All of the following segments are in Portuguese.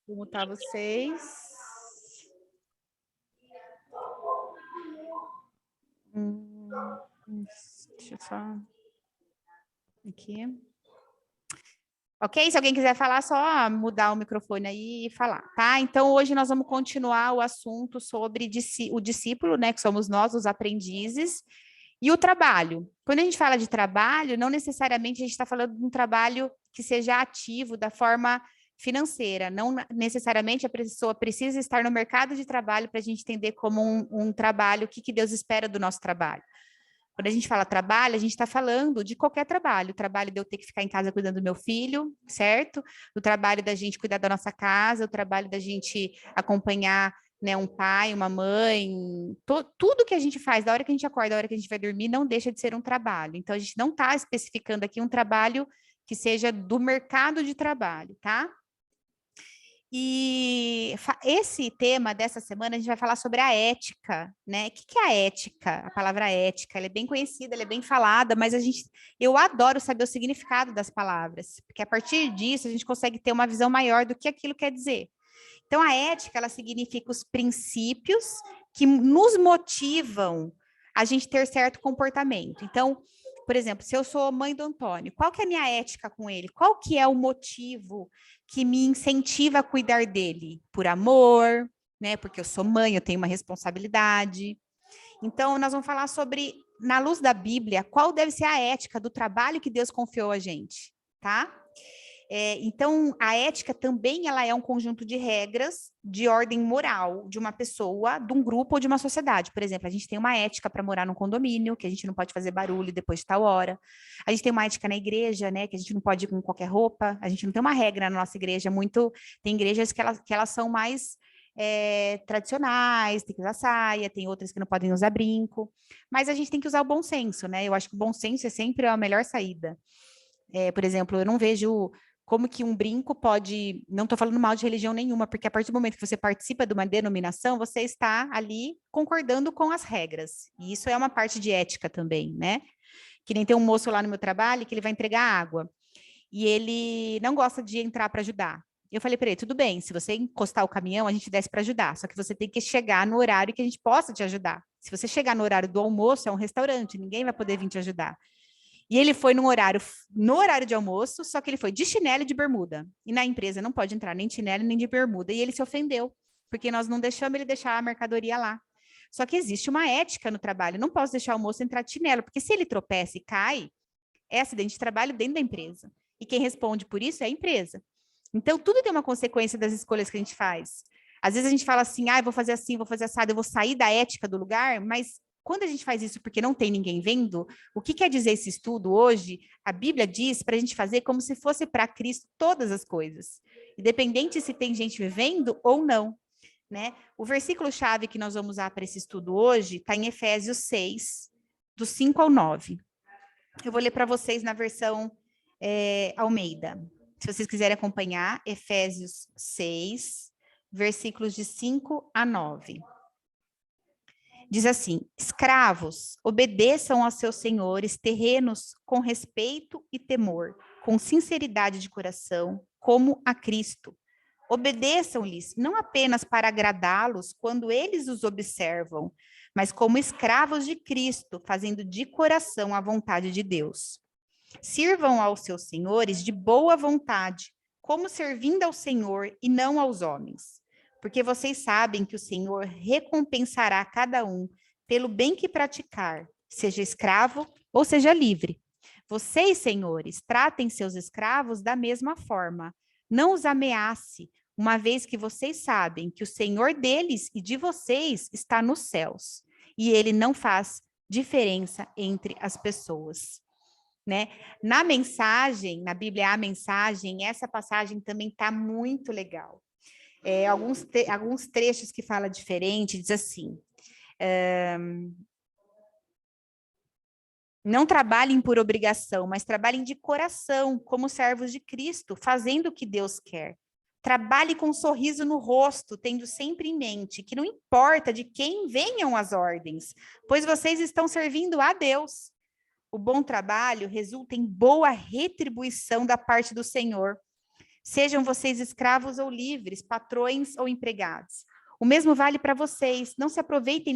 Vou mutar vocês. Deixa eu só... Aqui. Ok? Se alguém quiser falar, só mudar o microfone aí e falar, tá? Então, hoje nós vamos continuar o assunto sobre o discípulo, né? Que somos nós, os aprendizes, e o trabalho. Quando a gente fala de trabalho, não necessariamente a gente está falando de um trabalho que seja ativo da forma financeira. Não necessariamente a pessoa precisa estar no mercado de trabalho para a gente entender como um trabalho, o que Deus espera do nosso trabalho. Quando a gente fala trabalho, a gente está falando de qualquer trabalho. O trabalho de eu ter que ficar em casa cuidando do meu filho, certo? O trabalho da gente cuidar da nossa casa, o trabalho da gente acompanhar, né, um pai, uma mãe. Tudo que a gente faz, da hora que a gente acorda, da hora que a gente vai dormir, não deixa de ser um trabalho. Então, a gente não está especificando aqui um trabalho que seja do mercado de trabalho, tá? E esse tema dessa semana a gente vai falar sobre a ética, né? O que é a ética? A palavra ética, ela é bem conhecida, ela é bem falada, mas eu adoro saber o significado das palavras, porque a partir disso a gente consegue ter uma visão maior do que aquilo quer dizer. Então, a ética, ela significa os princípios que nos motivam a gente ter certo comportamento. Então, por exemplo, se eu sou mãe do Antônio, qual que é a minha ética com ele? Qual que é o motivo que me incentiva a cuidar dele? Por amor, né? Porque eu sou mãe, eu tenho uma responsabilidade. Então, nós vamos falar sobre, na luz da Bíblia, qual deve ser a ética do trabalho que Deus confiou a gente, tá? Então, a ética também ela é um conjunto de regras de ordem moral de uma pessoa, de um grupo ou de uma sociedade. Por exemplo, a gente tem uma ética para morar num condomínio, que a gente não pode fazer barulho depois de tal hora. A gente tem uma ética na igreja, né, que a gente não pode ir com qualquer roupa. A gente não tem uma regra na nossa igreja muito... Tem igrejas que elas são mais tradicionais, tem que usar saia, tem outras que não podem usar brinco. Mas a gente tem que usar o bom senso, né? Eu acho que o bom senso é sempre a melhor saída. Por exemplo, eu não vejo como que um brinco pode... Não estou falando mal de religião nenhuma, porque a partir do momento que você participa de uma denominação, você está ali concordando com as regras. E isso é uma parte de ética também, né? Que nem tem um moço lá no meu trabalho que ele vai entregar água. E ele não gosta de entrar para ajudar. Eu falei para ele, tudo bem, se você encostar o caminhão, a gente desce para ajudar. Só que você tem que chegar no horário que a gente possa te ajudar. Se você chegar no horário do almoço, é um restaurante, ninguém vai poder vir te ajudar. E ele foi no horário de almoço, só que ele foi de chinelo e de bermuda. E na empresa não pode entrar nem de chinelo nem de bermuda. E ele se ofendeu, porque nós não deixamos ele deixar a mercadoria lá. Só que existe uma ética no trabalho. Não posso deixar o moço entrar de chinelo, porque se ele tropeça e cai, é acidente de trabalho dentro da empresa. E quem responde por isso é a empresa. Então, tudo tem uma consequência das escolhas que a gente faz. Às vezes a gente fala assim, vou fazer assim, vou fazer assado, eu vou sair da ética do lugar, mas quando a gente faz isso porque não tem ninguém vendo, o que quer dizer esse estudo hoje? A Bíblia diz para a gente fazer como se fosse para Cristo todas as coisas, independente se tem gente vivendo ou não, né? O versículo-chave que nós vamos usar para esse estudo hoje está em Efésios 6, do 5 ao 9. Eu vou ler para vocês na versão Almeida. Se vocês quiserem acompanhar, Efésios 6, versículos de 5 a 9. Diz assim: escravos, obedeçam aos seus senhores terrenos com respeito e temor, com sinceridade de coração, como a Cristo. Obedeçam-lhes, não apenas para agradá-los quando eles os observam, mas como escravos de Cristo, fazendo de coração a vontade de Deus. Sirvam aos seus senhores de boa vontade, como servindo ao Senhor e não aos homens, porque vocês sabem que o Senhor recompensará cada um pelo bem que praticar, seja escravo ou seja livre. Vocês, senhores, tratem seus escravos da mesma forma. Não os ameace, uma vez que vocês sabem que o Senhor deles e de vocês está nos céus, e ele não faz diferença entre as pessoas. Né? Na mensagem, na Bíblia, a mensagem, essa passagem também está muito legal. Alguns trechos que fala diferente, diz assim: não trabalhem por obrigação, mas trabalhem de coração, como servos de Cristo, fazendo o que Deus quer. Trabalhe com um sorriso no rosto, tendo sempre em mente que não importa de quem venham as ordens, pois vocês estão servindo a Deus. O bom trabalho resulta em boa retribuição da parte do Senhor. Sejam vocês escravos ou livres, patrões ou empregados. O mesmo vale para vocês. Não se aproveitem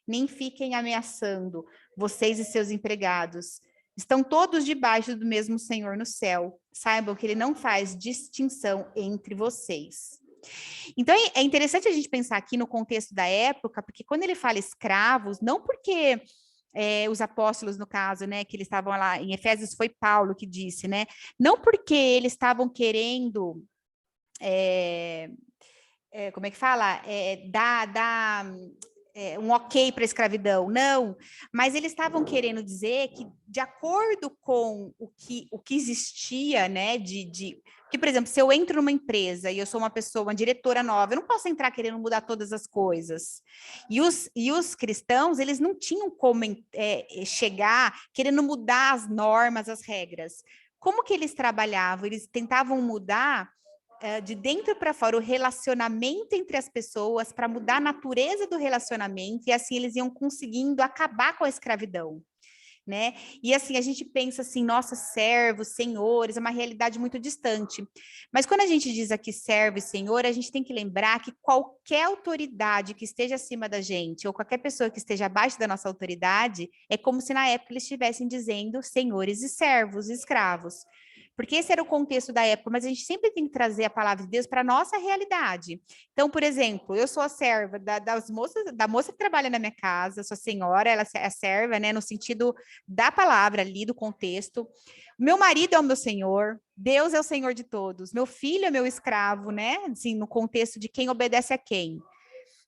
nem fiquem ameaçando vocês e seus empregados. Estão todos debaixo do mesmo Senhor no céu. Saibam que ele não faz distinção entre vocês. Então, é interessante a gente pensar aqui no contexto da época, porque quando ele fala escravos, não porque os apóstolos, no caso, né, que eles estavam lá em Efésios, foi Paulo que disse, né, não porque eles estavam querendo, como é que fala, dar um ok para a escravidão, não, mas eles estavam querendo dizer que, de acordo com o que existia, né, que, por exemplo, se eu entro numa empresa e eu sou uma pessoa, uma diretora nova, eu não posso entrar querendo mudar todas as coisas. E os cristãos, eles não tinham como chegar querendo mudar as normas, as regras. Como que eles trabalhavam? Eles tentavam mudar de dentro para fora o relacionamento entre as pessoas para mudar a natureza do relacionamento e assim eles iam conseguindo acabar com a escravidão, né? E assim a gente pensa assim, nossa, servos, senhores, é uma realidade muito distante. Mas quando a gente diz aqui servo e senhor, a gente tem que lembrar que qualquer autoridade que esteja acima da gente ou qualquer pessoa que esteja abaixo da nossa autoridade é como se na época eles estivessem dizendo senhores e servos, escravos. Porque esse era o contexto da época, mas a gente sempre tem que trazer a palavra de Deus para a nossa realidade. Então, por exemplo, eu sou a serva da moça que trabalha na minha casa, sou a senhora, ela é a serva, né, no sentido da palavra ali, do contexto. Meu marido é o meu senhor, Deus é o senhor de todos, meu filho é meu escravo, né, assim, no contexto de quem obedece a quem.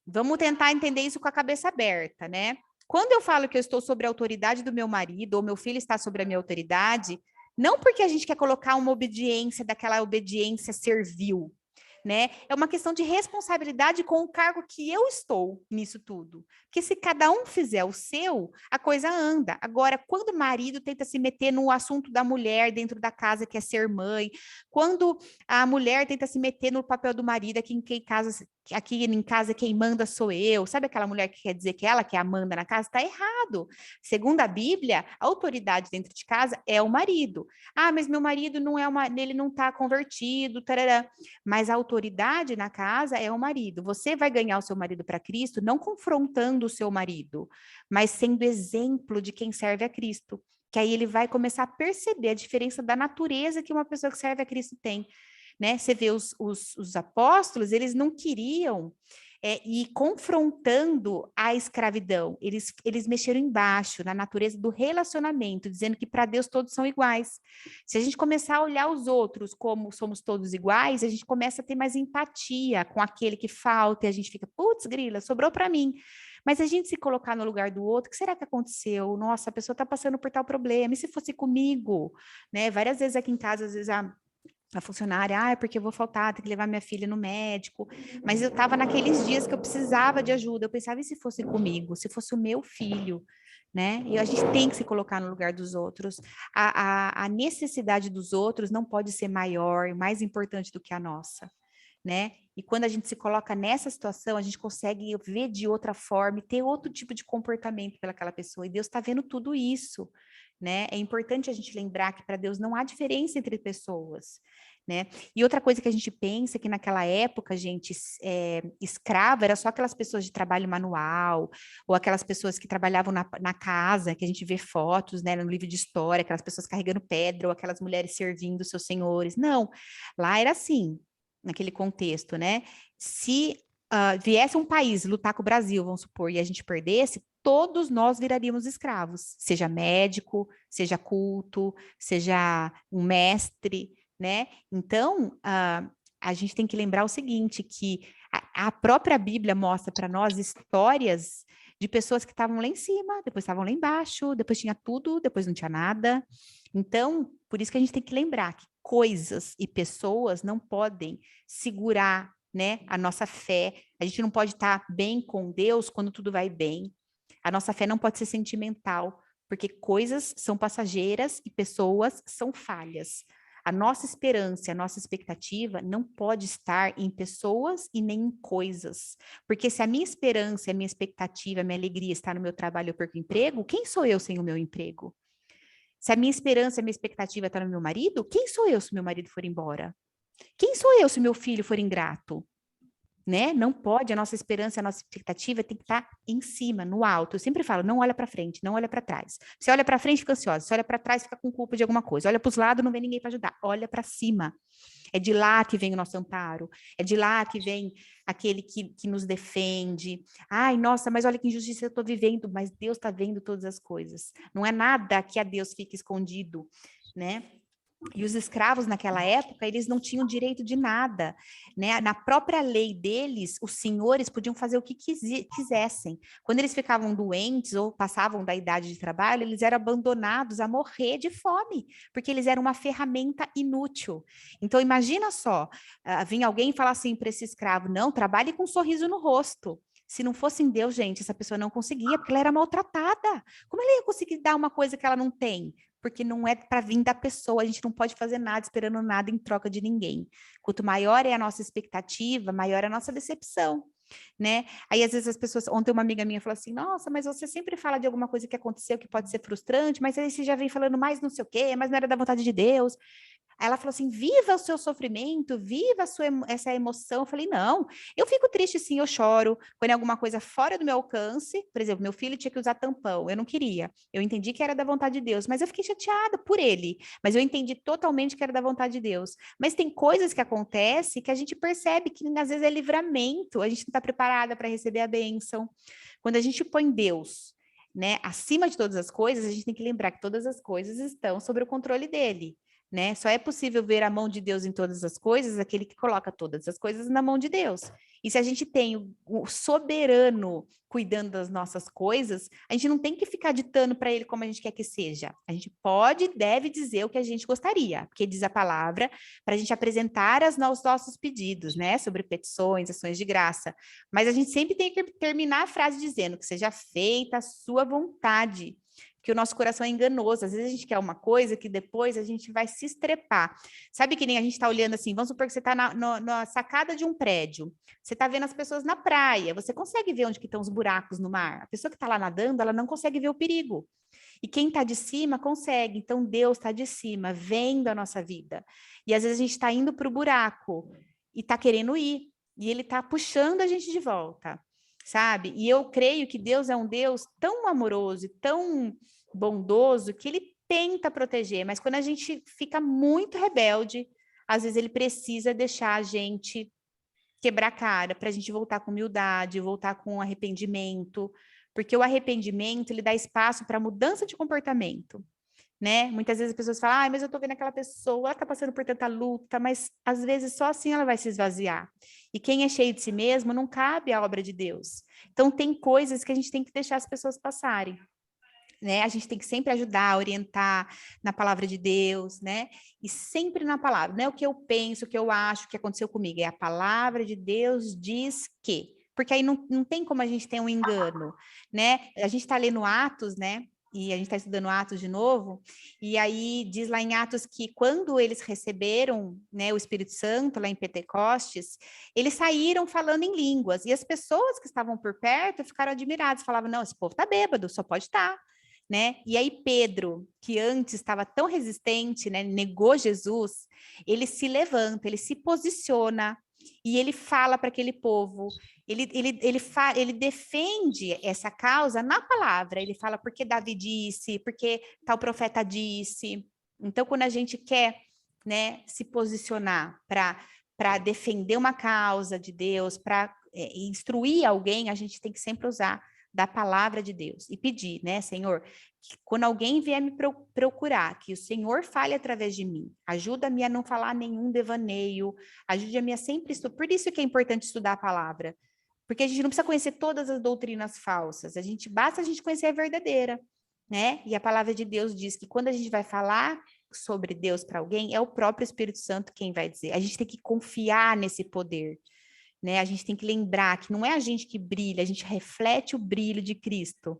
Vamos tentar entender isso com a cabeça aberta, né? Quando eu falo que eu estou sobre a autoridade do meu marido, ou meu filho está sobre a minha autoridade, não porque a gente quer colocar uma obediência daquela obediência servil, né? É uma questão de responsabilidade com o cargo que eu estou nisso tudo. Porque se cada um fizer o seu, a coisa anda. Agora, quando o marido tenta se meter no assunto da mulher dentro da casa, que é ser mãe, quando a mulher tenta se meter no papel do marido, aqui em casa quem manda sou eu. Sabe aquela mulher que quer dizer que ela que é a manda na casa? Está errado. Segundo a Bíblia, a autoridade dentro de casa é o marido. Ah, mas meu marido ele não está convertido, tarará. Mas a autoridade na casa é o marido. Você vai ganhar o seu marido para Cristo não confrontando o seu marido, mas sendo exemplo de quem serve a Cristo. Que aí ele vai começar a perceber a diferença da natureza que uma pessoa que serve a Cristo tem. Né? Você vê os apóstolos, eles não queriam ir confrontando a escravidão. Eles mexeram embaixo, na natureza do relacionamento, dizendo que para Deus todos são iguais. Se a gente começar a olhar os outros como somos todos iguais, a gente começa a ter mais empatia com aquele que falta, e a gente fica, putz, grila, sobrou para mim. Mas a gente se colocar no lugar do outro, o que será que aconteceu? Nossa, a pessoa está passando por tal problema, e se fosse comigo? Né? Várias vezes aqui em casa, às vezes a funcionária, é porque eu vou faltar, tem que levar minha filha no médico, mas eu estava naqueles dias que eu precisava de ajuda, eu pensava, e se fosse comigo, se fosse o meu filho, né? E a gente tem que se colocar no lugar dos outros, a necessidade dos outros não pode ser maior, mais importante do que a nossa, né? E quando a gente se coloca nessa situação, a gente consegue ver de outra forma e ter outro tipo de comportamento pelaquela pessoa, e Deus está vendo tudo isso, né? É importante a gente lembrar que para Deus não há diferença entre pessoas, né? E outra coisa que a gente pensa é que naquela época, gente, escrava era só aquelas pessoas de trabalho manual, ou aquelas pessoas que trabalhavam na casa, que a gente vê fotos, né, no livro de história, aquelas pessoas carregando pedra, ou aquelas mulheres servindo seus senhores. Não, lá era assim, naquele contexto, né? Se viesse um país lutar com o Brasil, vamos supor, e a gente perdesse, todos nós viraríamos escravos, seja médico, seja culto, seja um mestre, né? Então, a gente tem que lembrar o seguinte, que a própria Bíblia mostra para nós histórias de pessoas que estavam lá em cima, depois estavam lá embaixo, depois tinha tudo, depois não tinha nada. Então, por isso que a gente tem que lembrar que coisas e pessoas não podem segurar, né, a nossa fé. A gente não pode estar bem com Deus quando tudo vai bem. A nossa fé não pode ser sentimental, porque coisas são passageiras e pessoas são falhas. A nossa esperança, a nossa expectativa não pode estar em pessoas e nem em coisas. Porque se a minha esperança, a minha expectativa, a minha alegria está no meu trabalho, eu perco emprego, quem sou eu sem o meu emprego? Se a minha esperança, a minha expectativa está no meu marido, quem sou eu se meu marido for embora? Quem sou eu se meu filho for ingrato? Né? Não pode, a nossa esperança, a nossa expectativa tem que estar em cima, no alto. Eu sempre falo, não olha para frente, não olha para trás. Se olha para frente, fica ansiosa. Se olha para trás, fica com culpa de alguma coisa. Olha para os lados, não vem ninguém para ajudar. Olha para cima. É de lá que vem o nosso amparo. É de lá que vem aquele que nos defende. Ai, nossa, mas olha que injustiça eu estou vivendo. Mas Deus está vendo todas as coisas. Não é nada que a Deus fique escondido, né? E os escravos naquela época, eles não tinham direito de nada, né? Na própria lei deles, os senhores podiam fazer o que quisessem. Quando eles ficavam doentes ou passavam da idade de trabalho, eles eram abandonados a morrer de fome, porque eles eram uma ferramenta inútil. Então, imagina só, vinha alguém e falar assim para esse escravo, não, trabalhe com um sorriso no rosto. Se não fosse em Deus, gente, essa pessoa não conseguia, porque ela era maltratada. Como ela ia conseguir dar uma coisa que ela não tem? Porque não é para vir da pessoa, a gente não pode fazer nada esperando nada em troca de ninguém. Quanto maior é a nossa expectativa, maior é a nossa decepção, né? Aí às vezes as pessoas, ontem uma amiga minha falou assim, nossa, mas você sempre fala de alguma coisa que aconteceu que pode ser frustrante, mas aí você já vem falando mais não sei o quê, mas não era da vontade de Deus. Aí ela falou assim, viva o seu sofrimento, viva essa emoção. Eu falei, não, eu fico triste sim, eu choro. Quando é alguma coisa fora do meu alcance, por exemplo, meu filho tinha que usar tampão, eu não queria. Eu entendi que era da vontade de Deus, mas eu fiquei chateada por ele. Mas eu entendi totalmente que era da vontade de Deus. Mas tem coisas que acontecem que a gente percebe que às vezes é livramento, a gente não está preparada para receber a bênção. Quando a gente põe Deus, né, acima de todas as coisas, a gente tem que lembrar que todas as coisas estão sob o controle dele. Né? Só é possível ver a mão de Deus em todas as coisas, aquele que coloca todas as coisas na mão de Deus. E se a gente tem o soberano cuidando das nossas coisas, a gente não tem que ficar ditando para ele como a gente quer que seja. A gente pode e deve dizer o que a gente gostaria, porque diz a palavra para a gente apresentar os nossos pedidos, né? Sobre petições, ações de graça. Mas a gente sempre tem que terminar a frase dizendo que seja feita a sua vontade, que o nosso coração é enganoso. Às vezes a gente quer uma coisa que depois a gente vai se estrepar. Sabe que nem a gente está olhando assim, vamos supor que você está na sacada de um prédio, você está vendo as pessoas na praia, você consegue ver onde que estão os buracos no mar. A pessoa que está lá nadando, ela não consegue ver o perigo. E quem está de cima consegue. Então Deus está de cima, vendo a nossa vida. E às vezes a gente está indo para o buraco e está querendo ir. E ele está puxando a gente de volta, sabe? E eu creio que Deus é um Deus tão amoroso e tão bondoso que ele tenta proteger, mas quando a gente fica muito rebelde, às vezes ele precisa deixar a gente quebrar a cara para a gente voltar com humildade, voltar com arrependimento, porque o arrependimento ele dá espaço para mudança de comportamento. Né? Muitas vezes as pessoas falam, ah, mas eu tô vendo aquela pessoa, ela tá passando por tanta luta, mas às vezes só assim ela vai se esvaziar. E quem é cheio de si mesmo não cabe a obra de Deus. Então tem coisas que a gente tem que deixar as pessoas passarem. Né? A gente tem que sempre ajudar, orientar na palavra de Deus, né? E sempre na palavra, não é o que eu penso, o que eu acho, o que aconteceu comigo, é a palavra de Deus diz que. Porque aí não tem como a gente ter um engano, né? A gente está lendo Atos, né? E a gente está estudando Atos de novo, e aí diz lá em Atos que quando eles receberam, né, o Espírito Santo lá em Pentecostes, eles saíram falando em línguas, e as pessoas que estavam por perto ficaram admiradas, falavam, não, esse povo está bêbado, só pode estar. Né? E aí Pedro, que antes estava tão resistente, né, negou Jesus, ele se levanta, ele se posiciona e ele fala para aquele povo, ele defende essa causa na palavra, ele fala porque Davi disse, porque tal profeta disse. Então, quando a gente quer, né, se posicionar para defender uma causa de Deus, para instruir alguém, a gente tem que sempre usar da palavra de Deus e pedir, né, Senhor, que quando alguém vier me procurar, que o Senhor fale através de mim, ajuda-me a não falar nenhum devaneio, ajude-me a sempre estudar. Por isso que é importante estudar a palavra, porque a gente não precisa conhecer todas as doutrinas falsas, basta a gente conhecer a verdadeira, né? E a palavra de Deus diz que quando a gente vai falar sobre Deus para alguém, é o próprio Espírito Santo quem vai dizer. A gente tem que confiar nesse poder. Né? A gente tem que lembrar que não é a gente que brilha, a gente reflete o brilho de Cristo.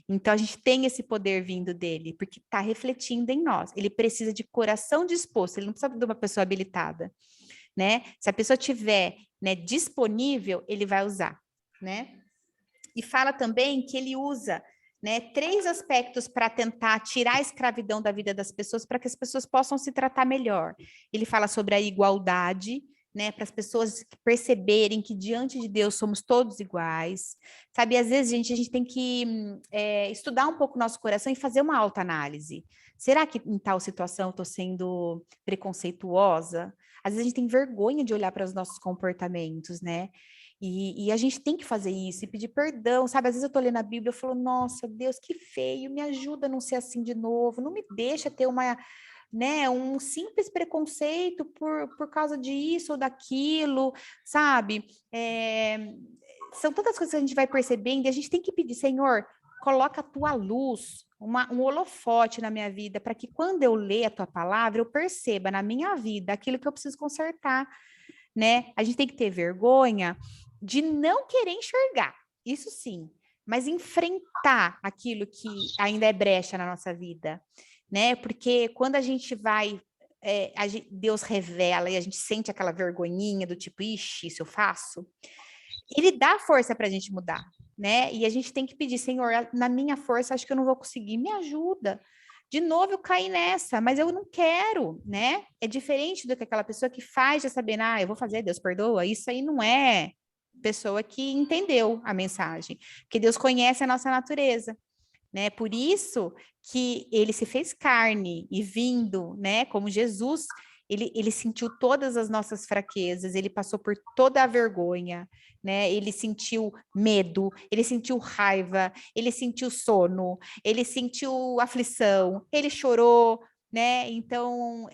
Então, a gente tem esse poder vindo dele, porque está refletindo em nós. Ele precisa de coração disposto, ele não precisa de uma pessoa habilitada. Né? Se a pessoa tiver, né, disponível, ele vai usar. Né? E fala também que ele usa, né? 3 aspectos para tentar tirar a escravidão da vida das pessoas, para que as pessoas possam se tratar melhor. Ele fala sobre a igualdade, né, para as pessoas perceberem que diante de Deus somos todos iguais, sabe? Às vezes, gente, a gente tem que estudar um pouco o nosso coração e fazer uma autoanálise. Será que em tal situação eu estou sendo preconceituosa? Às vezes a gente tem vergonha de olhar para os nossos comportamentos, né? E a gente tem que fazer isso e pedir perdão, sabe? Às vezes eu tô lendo a Bíblia e eu falo, nossa, Deus, que feio, me ajuda a não ser assim de novo, não me deixa ter uma, né, um simples preconceito por causa disso ou daquilo, sabe? São tantas coisas que a gente vai percebendo e a gente tem que pedir, Senhor, coloca a tua luz, um holofote na minha vida, para que quando eu ler a tua palavra, eu perceba na minha vida aquilo que eu preciso consertar, né? A gente tem que ter vergonha de não querer enxergar, isso sim, mas enfrentar aquilo que ainda é brecha na nossa vida, né? Porque quando a gente vai, Deus revela e a gente sente aquela vergonhinha do tipo, ixi, isso eu faço, ele dá força para a gente mudar, né? E a gente tem que pedir, Senhor, na minha força, acho que eu não vou conseguir, me ajuda. De novo, eu caí nessa, mas eu não quero, né? É diferente do que aquela pessoa que faz já sabendo, eu vou fazer, Deus perdoa. Isso aí não é pessoa que entendeu a mensagem, porque Deus conhece a nossa natureza, né? Por isso que ele se fez carne e vindo, né? Como Jesus, ele sentiu todas as nossas fraquezas, ele passou por toda a vergonha, né? Ele sentiu medo, ele sentiu raiva, ele sentiu sono, ele sentiu aflição, ele chorou, né? Então,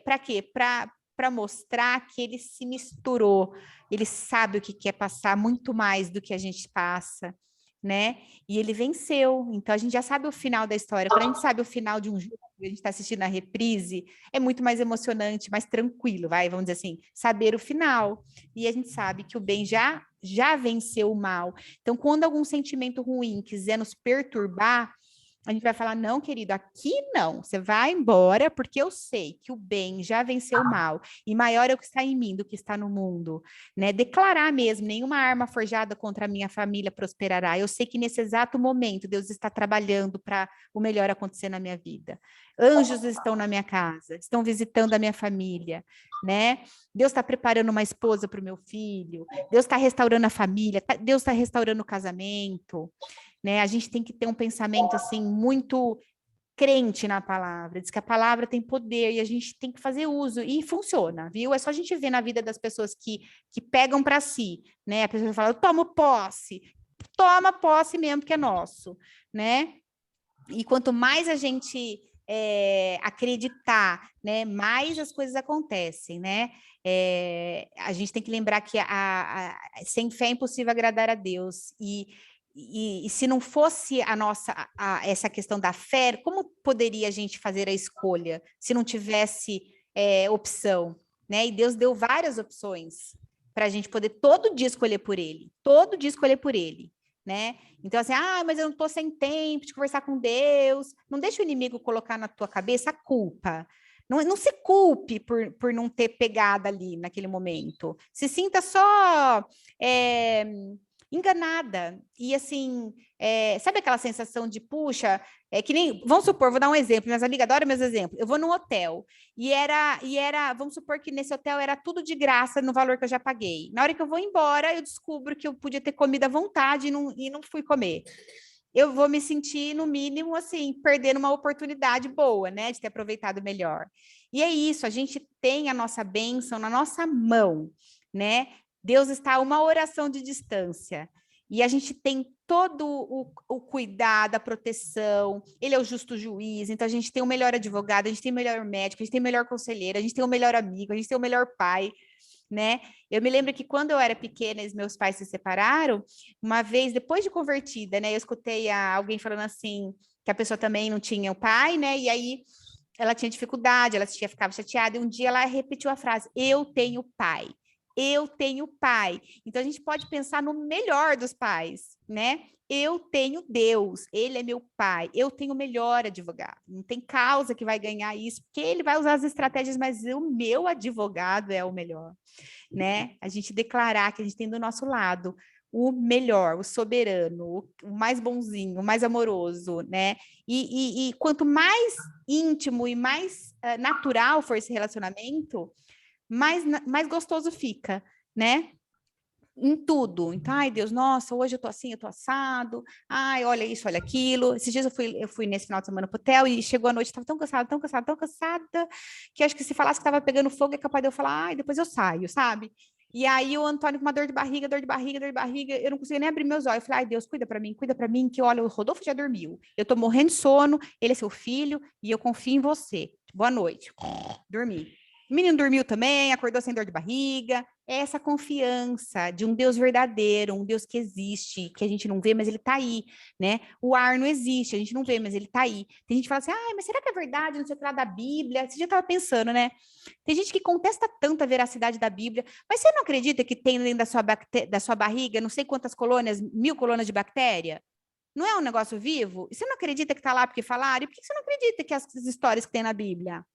para quê? Para mostrar que ele se misturou, ele sabe o que quer passar muito mais do que a gente passa, né? E ele venceu. Então a gente já sabe o final da história. Quando a gente sabe o final de um jogo, a gente está assistindo a reprise, é muito mais emocionante, mais tranquilo, vai, vamos dizer assim, saber o final. E a gente sabe que o bem já venceu o mal. Então, quando algum sentimento ruim quiser nos perturbar, a gente vai falar, não, querido, aqui não, você vai embora, porque eu sei que o bem já venceu o mal, e maior é o que está em mim do que está no mundo, né? Declarar mesmo, nenhuma arma forjada contra a minha família prosperará. Eu sei que nesse exato momento Deus está trabalhando para o melhor acontecer na minha vida. Anjos estão na minha casa, estão visitando a minha família, né? Deus está preparando uma esposa para o meu filho, Deus está restaurando a família, Deus está restaurando o casamento, né? A gente tem que ter um pensamento assim muito crente na palavra, diz que a palavra tem poder e a gente tem que fazer uso e funciona, viu? É só a gente ver na vida das pessoas que pegam para si, né? A pessoa fala, eu tomo posse, toma posse mesmo que é nosso, né? E quanto mais a gente acreditar, né, mais as coisas acontecem, né? A gente tem que lembrar que sem fé é impossível agradar a Deus. E se não fosse essa questão da fé, como poderia a gente fazer a escolha se não tivesse opção, né? E Deus deu várias opções para a gente poder todo dia escolher por Ele, todo dia escolher por Ele, né? Então, assim, mas eu não estou sem tempo de conversar com Deus. Não deixa o inimigo colocar na tua cabeça a culpa. Não se culpe por não ter pegado ali naquele momento. Se sinta só enganada. E assim, sabe aquela sensação de, puxa, que nem, vamos supor, vou dar um exemplo, minhas amigas adoram meus exemplos. Eu vou num hotel e vamos supor que nesse hotel era tudo de graça no valor que eu já paguei. Na hora que eu vou embora, eu descubro que eu podia ter comido à vontade e não fui comer. Eu vou me sentir, no mínimo, assim, perdendo uma oportunidade boa, né, de ter aproveitado melhor. E é isso, a gente tem a nossa bênção na nossa mão, né? Deus está a uma oração de distância. E a gente tem todo o cuidado, a proteção, ele é o justo juiz, então a gente tem o melhor advogado, a gente tem o melhor médico, a gente tem o melhor conselheiro, a gente tem o melhor amigo, a gente tem o melhor pai, né? Eu me lembro que quando eu era pequena, e meus pais se separaram, uma vez, depois de convertida, né, eu escutei alguém falando assim, que a pessoa também não tinha o pai, né, e aí ela tinha dificuldade, ficava chateada, e um dia ela repetiu a frase, eu tenho pai. Eu tenho pai. Então a gente pode pensar no melhor dos pais, né? Eu tenho Deus, ele é meu pai, eu tenho o melhor advogado. Não tem causa que vai ganhar isso, porque ele vai usar as estratégias, mas o meu advogado é o melhor, né? A gente declarar que a gente tem do nosso lado o melhor, o soberano, o mais bonzinho, o mais amoroso, né? E quanto mais íntimo e mais natural for esse relacionamento, mais gostoso fica, né? Em tudo. Então, ai, Deus, nossa, hoje eu tô assim, eu tô assado. Ai, olha isso, olha aquilo. Esses dias eu fui nesse final de semana pro hotel e chegou a noite, tava tão cansada, tão cansada, tão cansada, que acho que se falasse que tava pegando fogo, é capaz de eu falar, ai, depois eu saio, sabe? E aí o Antônio com uma dor de barriga, dor de barriga, dor de barriga, eu não conseguia nem abrir meus olhos. Eu falei, ai, Deus, cuida pra mim, que olha, o Rodolfo já dormiu. Eu tô morrendo de sono, ele é seu filho e eu confio em você. Boa noite. Dormi. O menino dormiu também, acordou sem dor de barriga. É essa confiança de um Deus verdadeiro, um Deus que existe, que a gente não vê, mas ele está aí, né? O ar não existe, a gente não vê, mas ele está aí. Tem gente que fala assim, ah, mas será que é verdade? Não sei o que lá da Bíblia. Você já estava pensando, né? Tem gente que contesta tanto a veracidade da Bíblia, mas você não acredita que tem dentro da sua barriga não sei quantas colônias, 1000 colônias de bactéria? Não é um negócio vivo? E você não acredita que está lá porque falaram? E por que você não acredita que as histórias que tem na Bíblia?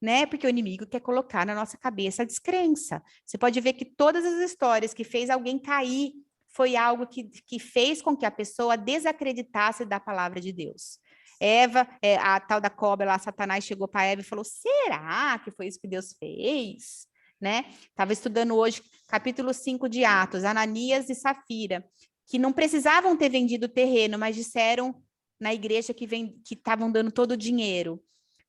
Né? Porque o inimigo quer colocar na nossa cabeça a descrença. Você pode ver que todas as histórias que fez alguém cair foi algo que fez com que a pessoa desacreditasse da palavra de Deus. Eva, a tal da cobra lá, Satanás chegou para Eva e falou: será que foi isso que Deus fez? Né? Estava estudando hoje capítulo 5 de Atos, Ananias e Safira, que não precisavam ter vendido o terreno, mas disseram na igreja que estavam dando todo o dinheiro.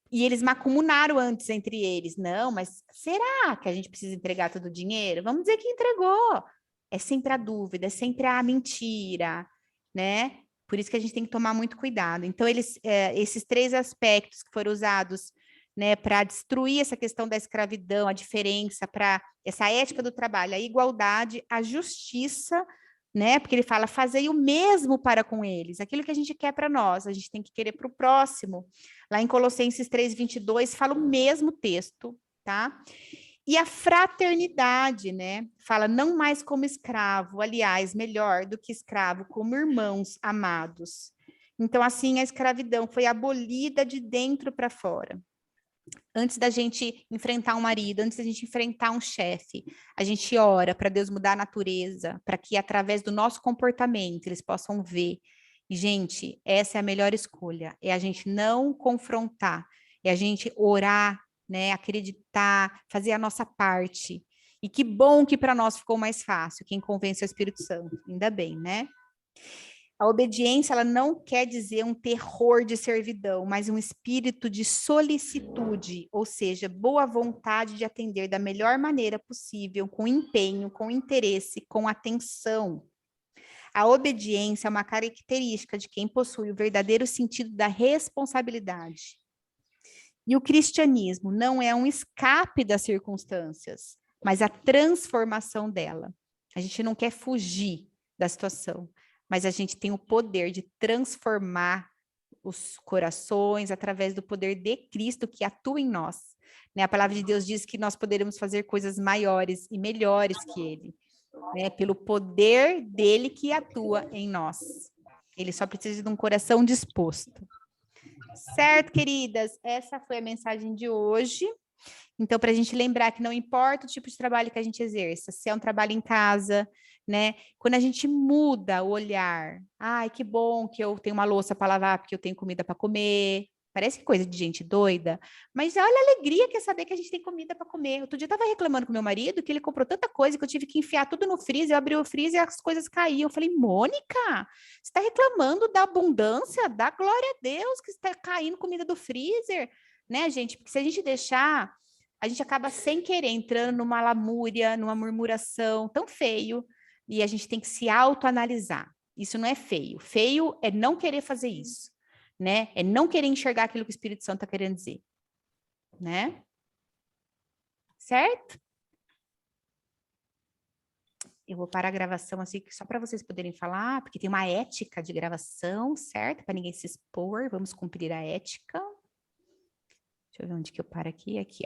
E eles macumunaram antes entre eles. Não, mas será que a gente precisa entregar todo o dinheiro? Vamos dizer que entregou. É sempre a dúvida, é sempre a mentira, né? Por isso que a gente tem que tomar muito cuidado. Então, esses três aspectos que foram usados, né, para destruir essa questão da escravidão, a diferença, para essa ética do trabalho, a igualdade, a justiça, né? Porque ele fala, fazei o mesmo para com eles, aquilo que a gente quer para nós, a gente tem que querer para o próximo. Lá em Colossenses 3:22 fala o mesmo texto, tá? E a fraternidade, né? Fala não mais como escravo, aliás, melhor do que escravo, como irmãos amados. Então, assim, a escravidão foi abolida de dentro para fora. Antes da gente enfrentar um marido, antes da gente enfrentar um chefe, a gente ora para Deus mudar a natureza, para que através do nosso comportamento eles possam ver. E, gente, essa é a melhor escolha, é a gente não confrontar, é a gente orar, né, acreditar, fazer a nossa parte. E que bom que para nós ficou mais fácil, quem convence é o Espírito Santo, ainda bem, né? A obediência, ela não quer dizer um terror de servidão, mas um espírito de solicitude, ou seja, boa vontade de atender da melhor maneira possível, com empenho, com interesse, com atenção. A obediência é uma característica de quem possui o verdadeiro sentido da responsabilidade. E o cristianismo não é um escape das circunstâncias, mas a transformação dela. A gente não quer fugir da situação, mas a gente tem o poder de transformar os corações através do poder de Cristo que atua em nós. Né? A palavra de Deus diz que nós poderemos fazer coisas maiores e melhores que Ele, né? Pelo poder dele que atua em nós. Ele só precisa de um coração disposto. Certo, queridas? Essa foi a mensagem de hoje. Então, para a gente lembrar que não importa o tipo de trabalho que a gente exerça, se é um trabalho em casa, né? Quando a gente muda o olhar, ai, que bom que eu tenho uma louça para lavar, porque eu tenho comida para comer. Parece coisa de gente doida, mas olha a alegria que é saber que a gente tem comida para comer. Outro dia eu estava reclamando com meu marido que ele comprou tanta coisa que eu tive que enfiar tudo no freezer, eu abri o freezer e as coisas caíam. Eu falei, Mônica, você está reclamando da abundância? Dá glória a Deus que está caindo comida do freezer, né, gente? Porque se a gente deixar, a gente acaba sem querer entrando numa lamúria, numa murmuração tão feio, e a gente tem que se autoanalisar. Isso não é feio. Feio é não querer fazer isso, né? É não querer enxergar aquilo que o Espírito Santo está querendo dizer, né? Certo? Eu vou parar a gravação assim, só para vocês poderem falar, porque tem uma ética de gravação, certo? Para ninguém se expor, vamos cumprir a ética. Deixa eu ver onde que eu paro aqui. Aqui,